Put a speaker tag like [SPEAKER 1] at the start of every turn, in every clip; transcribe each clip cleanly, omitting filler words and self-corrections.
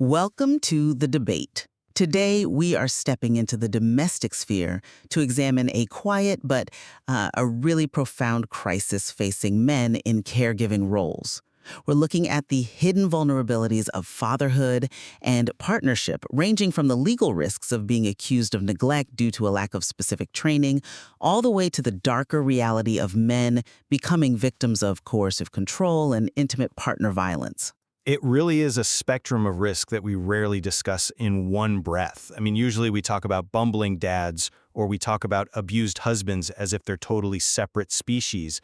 [SPEAKER 1] Welcome to the debate. Today, we are stepping into the domestic sphere to examine a quiet but a really profound crisis facing men in caregiving roles. We're looking at the hidden vulnerabilities of fatherhood and partnership, ranging from the legal risks of being accused of neglect due to a lack of specific training, all the way to the darker reality of men becoming victims of coercive control and intimate partner violence.
[SPEAKER 2] It really is a spectrum of risk that we rarely discuss in one breath. I mean, usually we talk about bumbling dads or we talk about abused husbands as if they're totally separate species.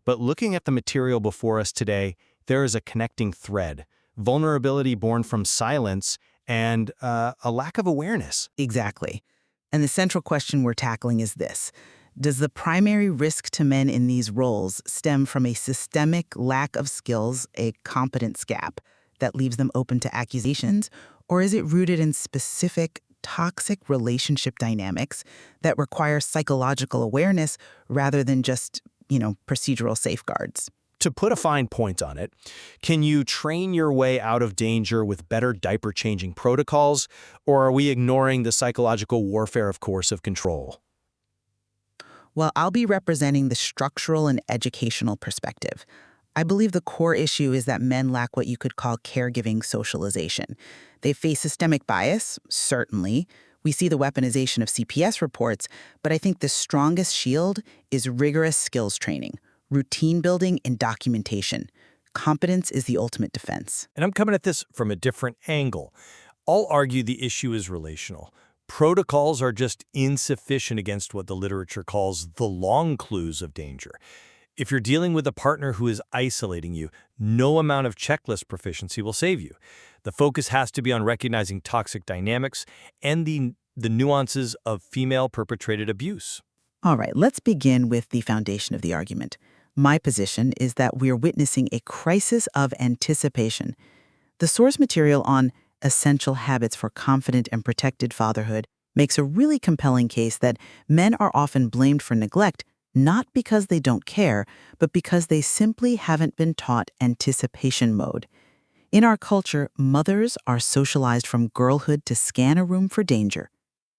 [SPEAKER 2] But looking at the material before us today, there is a connecting thread, vulnerability born from silence and a lack of awareness.
[SPEAKER 1] Exactly. And the central question we're tackling is this. Does the primary risk to men in these roles stem from a systemic lack of skills, a competence gap that leaves them open to accusations, or is it rooted in specific toxic relationship dynamics that require psychological awareness rather than just, procedural safeguards?
[SPEAKER 2] To put a fine point on it, can you train your way out of danger with better diaper-changing protocols, or are we ignoring the psychological warfare of coercive control?
[SPEAKER 1] Well, I'll be representing the structural and educational perspective. I believe the core issue is that men lack what you could call caregiving socialization. They face systemic bias, certainly. We see the weaponization of CPS reports, but I think the strongest shield is rigorous skills training, routine building, and documentation. Competence is the ultimate defense.
[SPEAKER 2] And I'm coming at this from a different angle. I'll argue the issue is relational. Protocols are just insufficient against what the literature calls the long clues of danger. If you're dealing with a partner who is isolating you, no amount of checklist proficiency will save you. The focus has to be on recognizing toxic dynamics and the nuances of female-perpetrated abuse.
[SPEAKER 1] All right, let's begin with the foundation of the argument. My position is that we're witnessing a crisis of anticipation. The source material on essential habits for confident and protected fatherhood makes a really compelling case that men are often blamed for neglect, not because they don't care, but because they simply haven't been taught anticipation mode. In our culture, mothers are socialized from girlhood to scan a room for danger.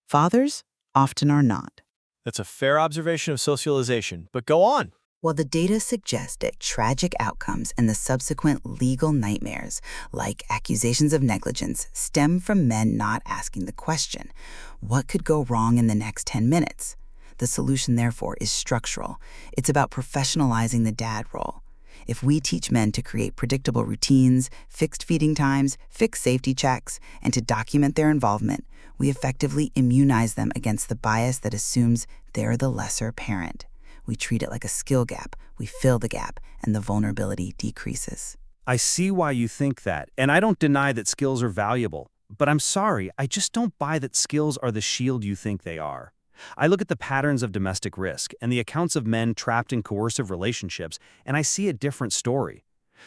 [SPEAKER 1] Fathers often are not.
[SPEAKER 2] That's a fair observation of socialization, but go on.
[SPEAKER 3] Well, the data suggests that tragic outcomes and the subsequent legal nightmares, like accusations of negligence, stem from men not asking the question, what could go wrong in the next 10 minutes? The solution, therefore, is structural. It's about professionalizing the dad role. If we teach men to create predictable routines, fixed feeding times, fixed safety checks, and to document their involvement, we effectively immunize them against the bias that assumes they're the lesser parent. We treat it like a skill gap, we fill the gap, and the vulnerability decreases.
[SPEAKER 4] I see why you think that, and I don't deny that skills are valuable. But I'm sorry, I just don't buy that skills are the shield you think they are. I look at the patterns of domestic risk and the accounts of men trapped in coercive relationships, and I see a different story.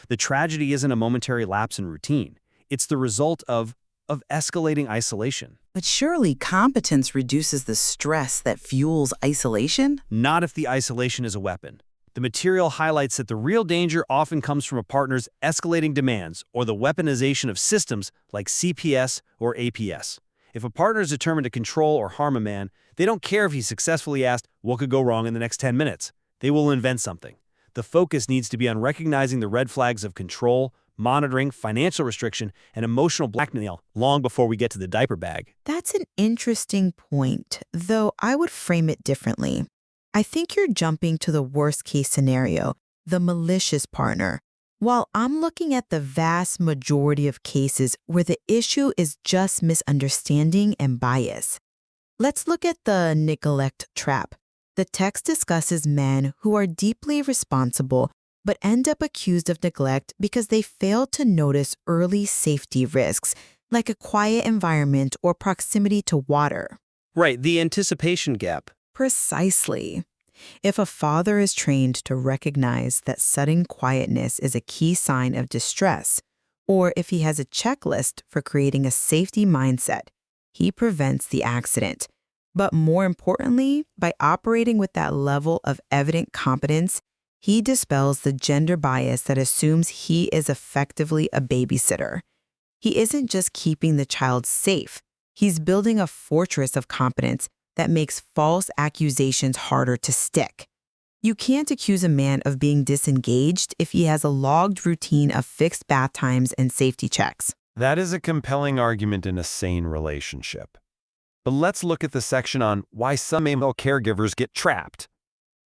[SPEAKER 4] The tragedy isn't a momentary lapse in routine. It's the result of escalating isolation.
[SPEAKER 3] But surely competence reduces the stress that fuels isolation?
[SPEAKER 4] Not if the isolation is a weapon. The material highlights that the real danger often comes from a partner's escalating demands or the weaponization of systems like CPS or APS. If a partner is determined to control or harm a man, they don't care if he's successfully asked what could go wrong in the next 10 minutes. They will invent something. The focus needs to be on recognizing the red flags of control, monitoring, financial restriction, and emotional blackmail long before we get to the diaper bag.
[SPEAKER 5] That's an interesting point, though I would frame it differently. I think you're jumping to the worst-case scenario, the malicious partner, while I'm looking at the vast majority of cases where the issue is just misunderstanding and bias. Let's look at the neglect trap. The text discusses men who are deeply responsible but end up accused of neglect because they fail to notice early safety risks, like a quiet environment or proximity to water.
[SPEAKER 4] Right, the anticipation gap.
[SPEAKER 5] Precisely. If a father is trained to recognize that sudden quietness is a key sign of distress, or if he has a checklist for creating a safety mindset, he prevents the accident. But more importantly, by operating with that level of evident competence, he dispels the gender bias that assumes he is effectively a babysitter. He isn't just keeping the child safe. He's building a fortress of competence that makes false accusations harder to stick. You can't accuse a man of being disengaged if he has a logged routine of fixed bath times and safety checks.
[SPEAKER 4] That is a compelling argument in a sane relationship. But let's look at the section on why some male caregivers get trapped.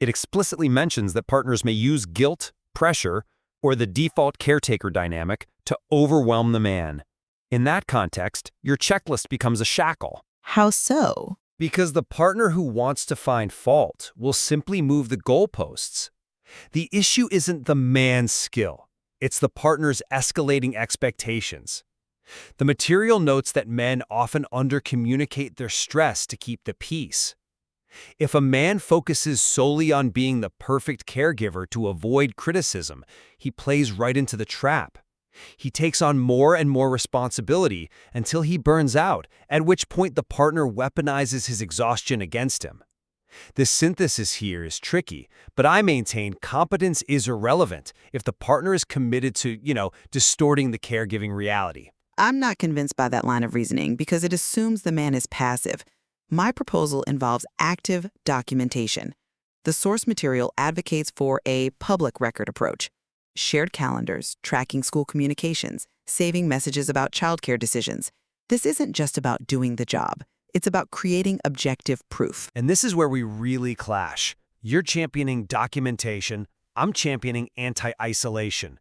[SPEAKER 4] It explicitly mentions that partners may use guilt, pressure, or the default caretaker dynamic to overwhelm the man. In that context, your checklist becomes a shackle.
[SPEAKER 5] How so?
[SPEAKER 4] Because the partner who wants to find fault will simply move the goalposts. The issue isn't the man's skill. It's the partner's escalating expectations. The material notes that men often undercommunicate their stress to keep the peace. If a man focuses solely on being the perfect caregiver to avoid criticism, he plays right into the trap. He takes on more and more responsibility until he burns out, at which point the partner weaponizes his exhaustion against him. The synthesis here is tricky, but I maintain competence is irrelevant if the partner is committed to, distorting the caregiving reality.
[SPEAKER 1] I'm not convinced by that line of reasoning because it assumes the man is passive. My proposal involves active documentation. The source material advocates for a public record approach. Shared calendars, tracking school communications, saving messages about childcare decisions. This isn't just about doing the job. It's about creating objective proof.
[SPEAKER 4] And this is where we really clash. You're championing documentation, I'm championing anti-isolation.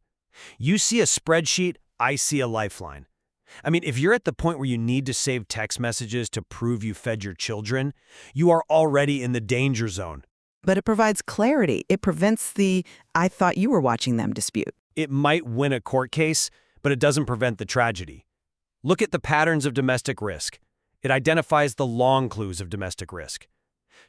[SPEAKER 4] You see a spreadsheet, I see a lifeline. I mean, if you're at the point where you need to save text messages to prove you fed your children, you are already in the danger zone.
[SPEAKER 1] But it provides clarity. It prevents the "I thought you were watching them" dispute.
[SPEAKER 4] It might win a court case, but it doesn't prevent the tragedy. Look at the patterns of domestic risk. It identifies the long clues of domestic risk.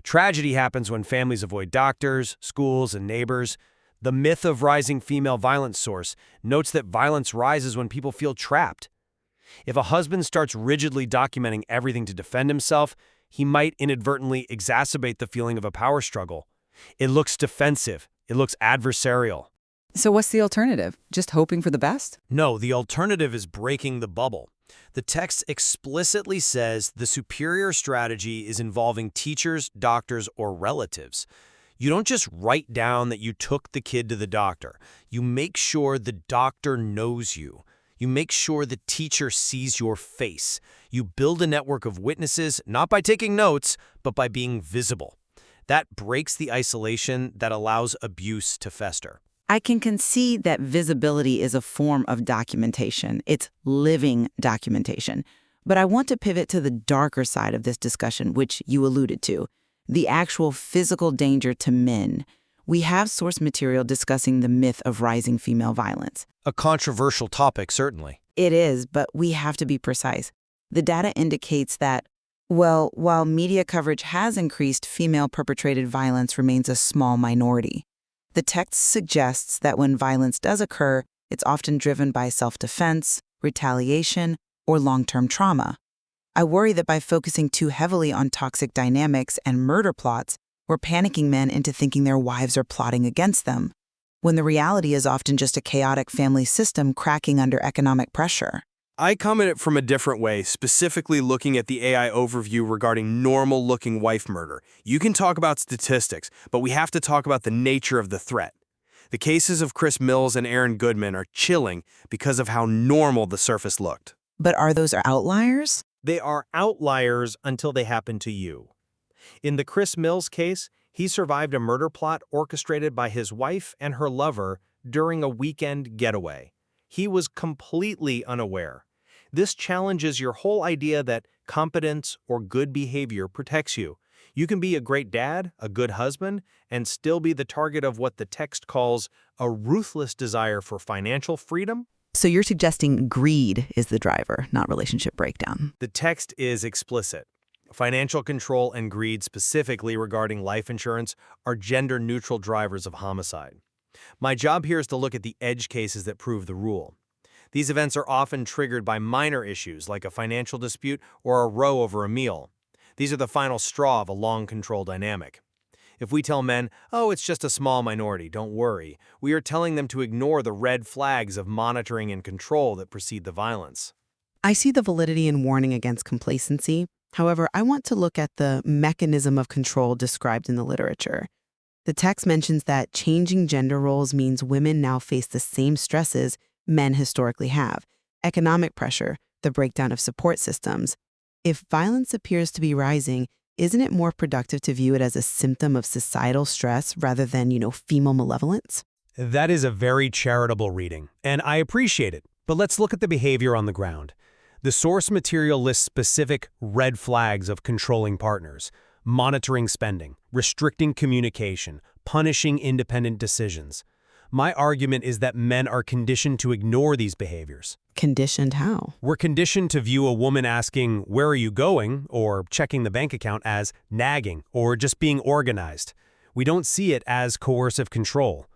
[SPEAKER 4] Tragedy happens when families avoid doctors, schools, and neighbors. The myth of rising female violence source notes that violence rises when people feel trapped. If a husband starts rigidly documenting everything to defend himself, he might inadvertently exacerbate the feeling of a power struggle. It looks defensive. It looks adversarial.
[SPEAKER 3] So what's the alternative? Just hoping for the best?
[SPEAKER 2] No, the alternative is breaking the bubble. The text explicitly says the superior strategy is involving teachers, doctors, or relatives. You don't just write down that you took the kid to the doctor. You make sure the doctor knows you. You make sure the teacher sees your face. You build a network of witnesses, not by taking notes, but by being visible. That breaks the isolation that allows abuse to fester.
[SPEAKER 1] I can concede that visibility is a form of documentation. It's living documentation. But I want to pivot to the darker side of this discussion, which you alluded to, the actual physical danger to men. We have source material discussing the myth of rising female violence.
[SPEAKER 2] A controversial topic, certainly.
[SPEAKER 1] It is, but we have to be precise. The data indicates that, while media coverage has increased, female-perpetrated violence remains a small minority. The text suggests that when violence does occur, it's often driven by self-defense, retaliation, or long-term trauma. I worry that by focusing too heavily on toxic dynamics and murder plots, we're panicking men into thinking their wives are plotting against them, when the reality is often just a chaotic family system cracking under economic pressure.
[SPEAKER 6] I come at it from a different way, specifically looking at the AI overview regarding normal-looking wife murder. You can talk about statistics, but we have to talk about the nature of the threat. The cases of Chris Mills and Aaron Goodman are chilling because of how normal the surface looked.
[SPEAKER 1] But are those outliers?
[SPEAKER 2] They are outliers until they happen to you. In the Chris Mills case, he survived a murder plot orchestrated by his wife and her lover during a weekend getaway. He was completely unaware. This challenges your whole idea that competence or good behavior protects you. You can be a great dad, a good husband, and still be the target of what the text calls a ruthless desire for financial freedom.
[SPEAKER 1] So you're suggesting greed is the driver, not relationship breakdown.
[SPEAKER 2] The text is explicit. Financial control and greed, specifically regarding life insurance, are gender-neutral drivers of homicide. My job here is to look at the edge cases that prove the rule. These events are often triggered by minor issues like a financial dispute or a row over a meal. These are the final straw of a long control dynamic. If we tell men, "Oh, it's just a small minority, don't worry," we are telling them to ignore the red flags of monitoring and control that precede the violence.
[SPEAKER 7] I see the validity in warning against complacency. However, I want to look at the mechanism of control described in the literature. The text mentions that changing gender roles means women now face the same stresses men historically have: economic pressure, the breakdown of support systems. If violence appears to be rising, isn't it more productive to view it as a symptom of societal stress rather than, female malevolence?
[SPEAKER 4] That is a very charitable reading, and I appreciate it. But let's look at the behavior on the ground. The source material lists specific red flags of controlling partners: monitoring spending, restricting communication, punishing independent decisions. My argument is that men are conditioned to ignore these behaviors.
[SPEAKER 7] Conditioned how?
[SPEAKER 4] We're conditioned to view a woman asking, "Where are you going?" or checking the bank account as nagging or just being organized. We don't see it as coercive control.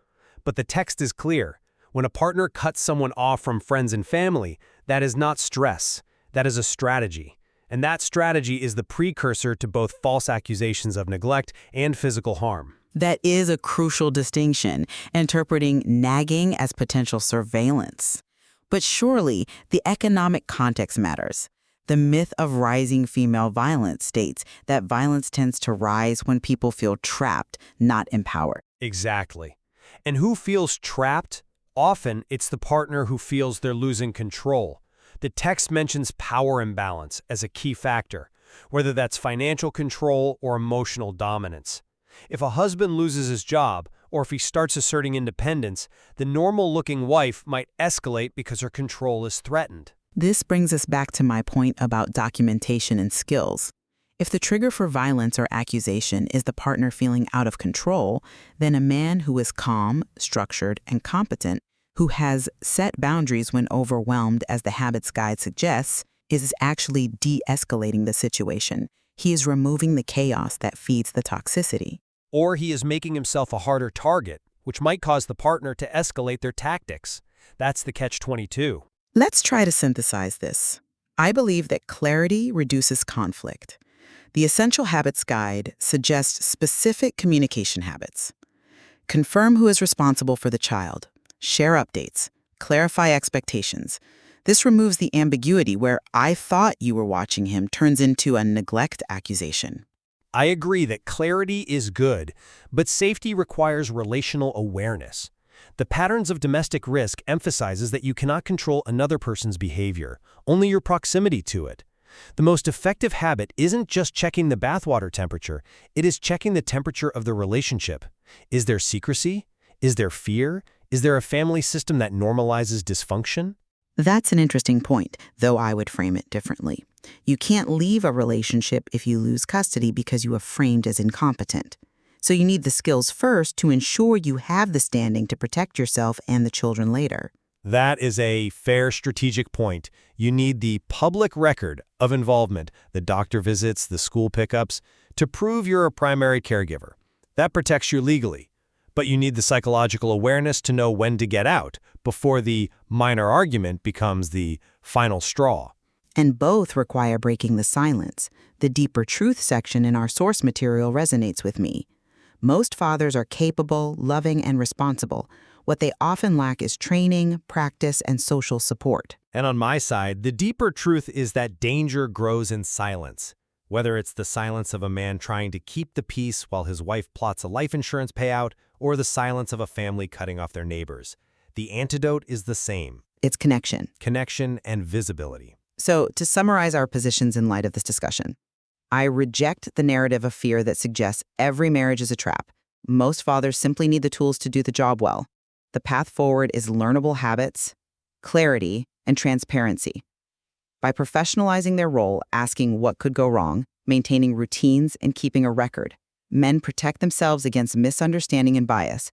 [SPEAKER 4] But the text is clear. When a partner cuts someone off from friends and family, that is not stress. That is a strategy. And that strategy is the precursor to both false accusations of neglect and physical harm.
[SPEAKER 1] That is a crucial distinction, interpreting nagging as potential surveillance. But surely, the economic context matters. The myth of rising female violence states that violence tends to rise when people feel trapped, not empowered.
[SPEAKER 4] Exactly. And who feels trapped? Often, it's the partner who feels they're losing control. The text mentions power imbalance as a key factor, whether that's financial control or emotional dominance. If a husband loses his job, or if he starts asserting independence, the normal-looking wife might escalate because her control is threatened.
[SPEAKER 1] This brings us back to my point about documentation and skills. If the trigger for violence or accusation is the partner feeling out of control, then a man who is calm, structured, and competent, who has set boundaries when overwhelmed, as the Habits Guide suggests, is actually de-escalating the situation. He is removing the chaos that feeds the toxicity.
[SPEAKER 4] Or he is making himself a harder target, which might cause the partner to escalate their tactics. That's the catch-22.
[SPEAKER 1] Let's try to synthesize this. I believe that clarity reduces conflict. The Essential Habits Guide suggests specific communication habits. Confirm who is responsible for the child. Share updates. Clarify expectations. This removes the ambiguity where "I thought you were watching him" turns into a neglect accusation.
[SPEAKER 4] I agree that clarity is good, but safety requires relational awareness. The Patterns of Domestic Risk emphasizes that you cannot control another person's behavior, only your proximity to it. The most effective habit isn't just checking the bathwater temperature, it is checking the temperature of the relationship. Is there secrecy? Is there fear? Is there a family system that normalizes dysfunction?
[SPEAKER 1] That's an interesting point, though I would frame it differently. You can't leave a relationship if you lose custody because you are framed as incompetent. So you need the skills first to ensure you have the standing to protect yourself and the children later.
[SPEAKER 4] That is a fair strategic point. You need the public record of involvement, the doctor visits, the school pickups, to prove you're a primary caregiver. That protects you legally. But you need the psychological awareness to know when to get out before the minor argument becomes the final straw.
[SPEAKER 1] And both require breaking the silence. The deeper truth section in our source material resonates with me. Most fathers are capable, loving, and responsible. What they often lack is training, practice, and social support.
[SPEAKER 4] And on my side, the deeper truth is that danger grows in silence. Whether it's the silence of a man trying to keep the peace while his wife plots a life insurance payout, or the silence of a family cutting off their neighbors. The antidote is the same.
[SPEAKER 1] It's connection.
[SPEAKER 4] Connection and visibility.
[SPEAKER 1] So, to summarize our positions in light of this discussion, I reject the narrative of fear that suggests every marriage is a trap. Most fathers simply need the tools to do the job well. The path forward is learnable habits, clarity, and transparency. By professionalizing their role, asking what could go wrong, maintaining routines, and keeping a record, men protect themselves against misunderstanding and bias.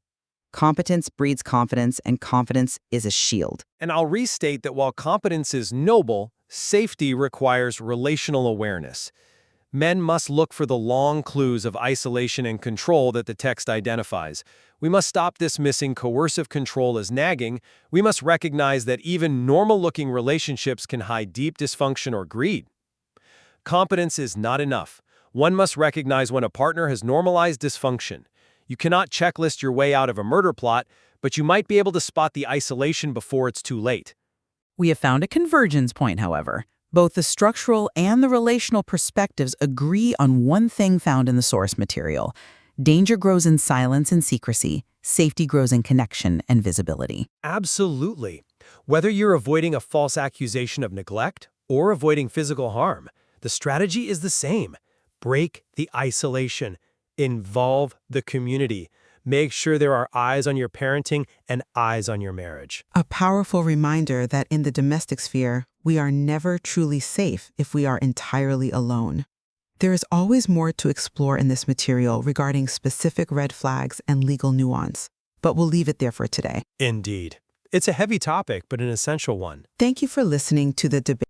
[SPEAKER 1] Competence breeds confidence, and confidence is a shield.
[SPEAKER 4] And I'll restate that while competence is noble, safety requires relational awareness. Men must look for the long clues of isolation and control that the text identifies. We must stop dismissing coercive control as nagging. We must recognize that even normal-looking relationships can hide deep dysfunction or greed. Competence is not enough. One must recognize when a partner has normalized dysfunction. You cannot checklist your way out of a murder plot, but you might be able to spot the isolation before it's too late.
[SPEAKER 1] We have found a convergence point, however. Both the structural and the relational perspectives agree on one thing found in the source material. Danger grows in silence and secrecy. Safety grows in connection and visibility.
[SPEAKER 8] Absolutely. Whether you're avoiding a false accusation of neglect or avoiding physical harm, the strategy is the same. Break the isolation. Involve the community. Make sure there are eyes on your parenting and eyes on your marriage.
[SPEAKER 7] A powerful reminder that in the domestic sphere, we are never truly safe if we are entirely alone. There is always more to explore in this material regarding specific red flags and legal nuance, but we'll leave it there for today.
[SPEAKER 8] Indeed. It's a heavy topic, but an essential one.
[SPEAKER 7] Thank you for listening to the debate.